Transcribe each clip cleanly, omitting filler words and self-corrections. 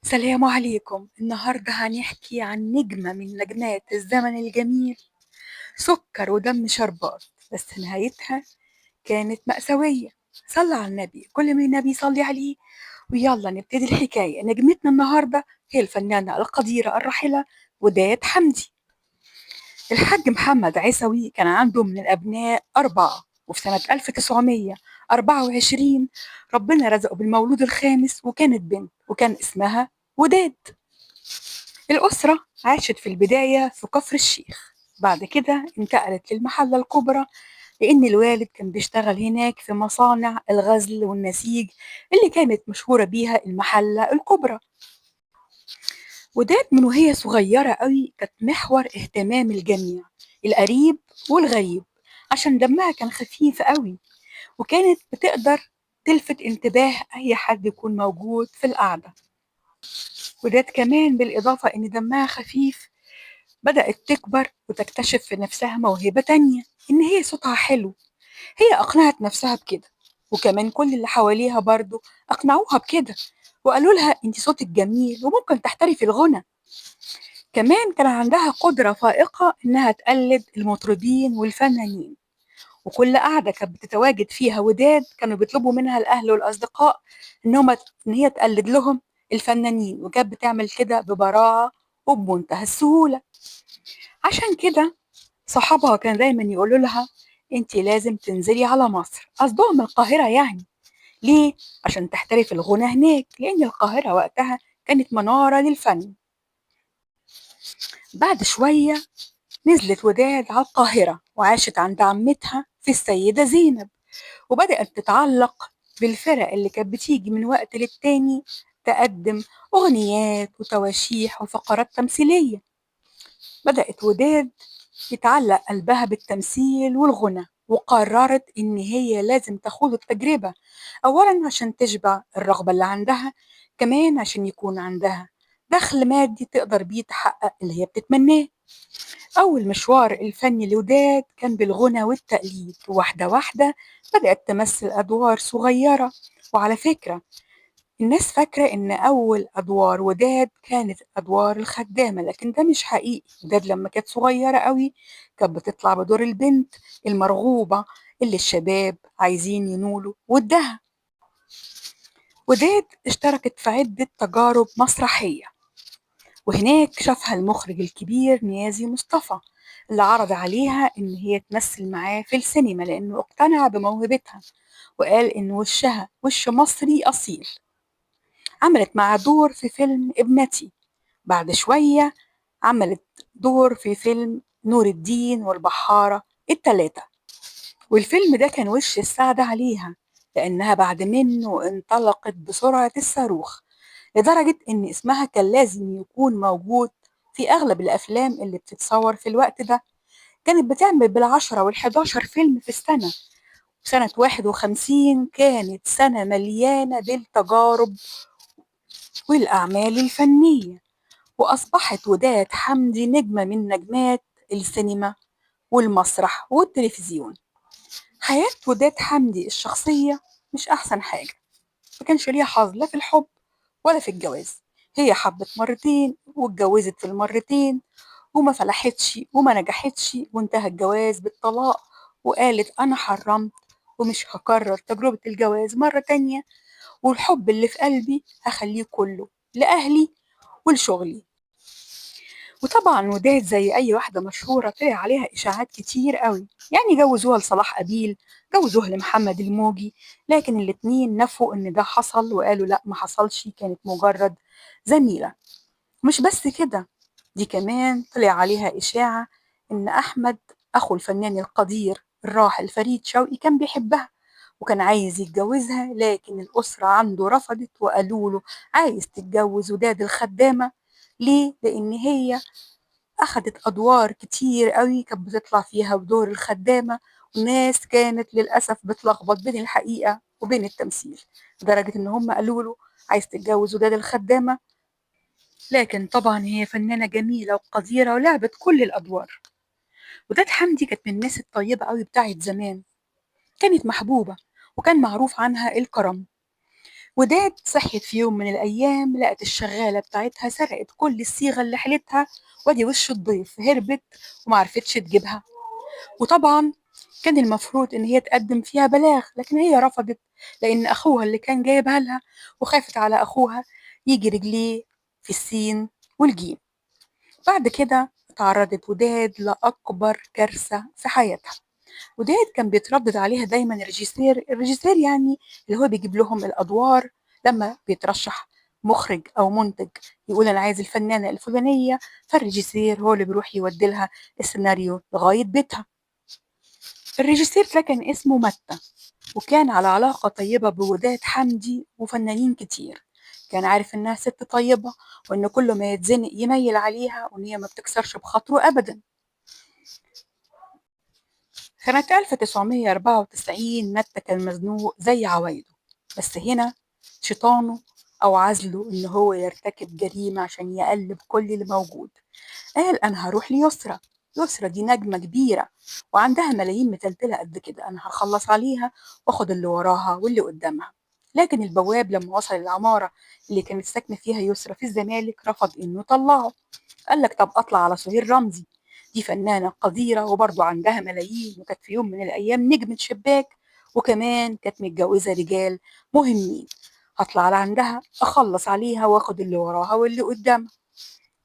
سلام عليكم. النهاردة هنحكي عن نجمة من نجمات الزمن الجميل، سكر ودم شربات، بس نهايتها كانت مأساوية. صلى على النبي، كل ما النبي يصلي عليه. ويلا نبتدي الحكاية. نجمتنا النهاردة هي الفنانة القديرة الراحلة وداد حمدي. الحاج محمد عيسوي كان عنده من الأبناء أربعة، وفي سنة 1924 ربنا رزقه بالمولود الخامس، وكانت بنت وكان اسمها وداد. الأسرة عاشت في البداية في كفر الشيخ، بعد كده انتقلت للمحلة الكبرى، لأن الوالد كان بيشتغل هناك في مصانع الغزل والنسيج اللي كانت مشهورة بيها المحلة الكبرى. وداد من وهي صغيرة قوي كانت محور اهتمام الجميع، القريب والغريب، عشان دمها كان خفيف قوي، وكانت بتقدر تلفت انتباه أي حد يكون موجود في القعدة. وداد كمان بالإضافة إن دمها خفيف بدأت تكبر وتكتشف في نفسها موهبة تانية، إن هي صوتها حلو. هي أقنعت نفسها بكده، وكمان كل اللي حواليها برضو أقنعوها بكده، وقالوا لها أنت صوتك جميل وممكن تحترفي الغنى. كمان كان عندها قدرة فائقة إنها تقلد المطربين والفنانين، وكل قعدة كانت بتتواجد فيها وداد كانوا بيطلبوا منها الأهل والأصدقاء إن هي تقلد لهم الفنانين، وكانت بتعمل كده ببراعة وبمنتهى السهولة. عشان كده صحابها كان دايما يقولوا لها انت لازم تنزلي على مصر، قصدهم القاهرة يعني. ليه؟ عشان تحترف الغنى هناك، لأن القاهرة وقتها كانت منارة للفن. بعد شوية نزلت وداد على القاهرة وعاشت عند عمتها في السيدة زينب، وبدأت تتعلق بالفرق اللي كانت بتيجي من وقت للتاني تقدم أغنيات وتواشيح وفقرات تمثيلية. بدأت وداد يتعلق قلبها بالتمثيل والغنى، وقررت إن هي لازم تخوض التجربة، أولا عشان تشبع الرغبة اللي عندها، كمان عشان يكون عندها دخل مادي تقدر بيه تحقق اللي هي بتتمناه. أول مشوار الفني لوداد كان بالغنى والتقليد، وواحدة واحدة بدأت تمثل أدوار صغيرة. وعلى فكرة، الناس فاكرة إن أول أدوار وداد كانت أدوار الخدامة، لكن ده مش حقيقي. وداد لما كانت صغيرة قوي كانت بتطلع بدور البنت المرغوبة اللي الشباب عايزين ينولوا ودها. وداد اشتركت في عدة تجارب مسرحية، وهناك شافها المخرج الكبير نيازي مصطفى، اللي عرض عليها إن هي تمثل معاه في السينما لأنه اقتنع بموهبتها، وقال إن وشها وش مصري أصيل. عملت معاه دور في فيلم ابنتي. بعد شوية عملت دور في فيلم نور الدين والبحارة التلاتة، والفيلم ده كان وش السعد عليها، لأنها بعد منه انطلقت بسرعة الصاروخ، لدرجة إن اسمها كان لازم يكون موجود في أغلب الأفلام اللي بتتصور في الوقت ده. كانت بتعمل بالعشرة والحداشر فيلم في السنة. سنة 51 كانت سنة مليانة بالتجارب والأعمال الفنية، وأصبحت وداد حمدي نجمة من نجمات السينما والمسرح والتلفزيون. حياة وداد حمدي الشخصية مش أحسن حاجة، ما كانش ليها حظ لا في الحب ولا في الجواز. هي حبت مرتين واتجوزت في المرتين، وما فلحتش وما نجحتش، وانتهى الجواز بالطلاق. وقالت أنا حرمت ومش هكرر تجربة الجواز مرة تانية، والحب اللي في قلبي هخليه كله لأهلي ولشغلي. وطبعا وداد زي أي واحدة مشهورة طلع عليها إشاعات كتير قوي، يعني جوزوها لصلاح قبيل، جوزوها لمحمد الموجي، لكن الاتنين نفوا إن ده حصل وقالوا لأ ما حصلش، كانت مجرد زميلة. مش بس كده، دي كمان طلع عليها إشاعة إن أحمد أخو الفنان القدير الراحل فريد شوقي كان بيحبها وكان عايز يتجوزها، لكن الأسرة عنده رفضت وقالوا له عايز تتجوز وداد الخدامة ليه؟ لأن هي أخدت أدوار كتير قوي كانت بتطلع فيها بدور الخدامة، والناس كانت للأسف بتلخبط بين الحقيقة وبين التمثيل، لدرجة إن هم قالوا له عايز تتجوز وداد الخدامة. لكن طبعا هي فنانة جميلة وقديرة ولعبت كل الأدوار. وداد حمدي كانت من الناس الطيبة قوي بتاعت زمان، كانت محبوبة وكان معروف عنها الكرم. وداد صحيت في يوم من الأيام لقت الشغالة بتاعتها سرقت كل الصيغة اللي حلتها، وادي وش الضيف هربت ومعرفتش تجيبها. وطبعا كان المفروض إن هي تقدم فيها بلاغ، لكن هي رفضت لأن أخوها اللي كان جايبها لها، وخافت على أخوها يجي رجليه في السين والجيم. بعد كده اتعرضت وداد لأكبر كارثة في حياتها. وديت كان بيتردد عليها دايما الريجيسير يعني اللي هو بيجيب لهم الأدوار. لما بيترشح مخرج أو منتج يقول أنا عايز الفنانة الفلانية، فالريجيسير هو اللي بيروح يودي لها السيناريو لغاية بيتها. الريجيسير ده كان اسمه متى، وكان على علاقة طيبة بوداد حمدي وفنانين كتير. كان عارف إنها ست طيبة، وإن كل ما يتزنق يميل عليها، وإن هي ما بتكسرش بخاطره أبدا. سنة 1994 متى كان مزنوق زي عوايده، بس هنا شيطانه أو عزله إن هو يرتكب جريمة عشان يقلب كل اللي موجود. قال أنا هروح ليسرى. يسرى دي نجمة كبيرة وعندها ملايين متلتلة قد كده، أنا هخلص عليها وآخد اللي وراها واللي قدامها. لكن البواب لما وصل العمارة اللي كانت ساكنة فيها يسرى في الزمالك رفض إنه يطلعه. قال لك طب أطلع على سهير رمزي، دي فنانة قديرة وبرضه عندها ملايين، وكانت في يوم من الأيام نجمة شباك، وكمان كانت متجوزة رجال مهمين. هطلع على عندها أخلص عليها وآخد اللي وراها واللي قدامها.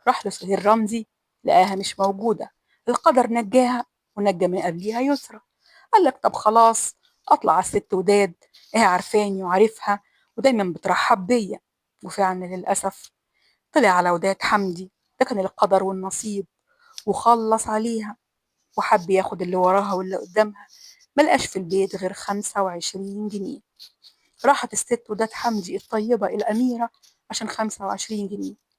راح لسهير رمزي، لقاها مش موجودة. القدر نجاها ونجى من قبليها يسرى. قال لك طب خلاص أطلع على الست وداد، هي عارفاني وعارفها ودايما بترحب بيا. وفعلا للأسف طلع على وداد حمدي، ده كان القدر والنصيب، وخلص عليها وحب ياخد اللي وراها واللي قدامها. ملقاش في البيت غير 25 جنيه. راحت الست وداد حمدي الطيبة الأميرة عشان 25 جنيه.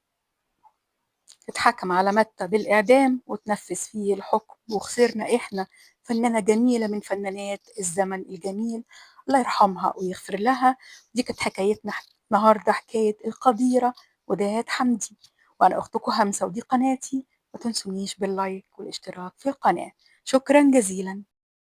اتحكم على متى بالإعدام وتنفذ فيه الحكم، وخسرنا إحنا فنانة جميلة من فنانات الزمن الجميل، الله يرحمها ويغفر لها. دي كانت حكايتنا النهاردة، حكاية القديرة وداد حمدي. وأنا أختكم همسة ودي قناتي، ما تنسونيش باللايك والاشتراك في القناة. شكرا جزيلا.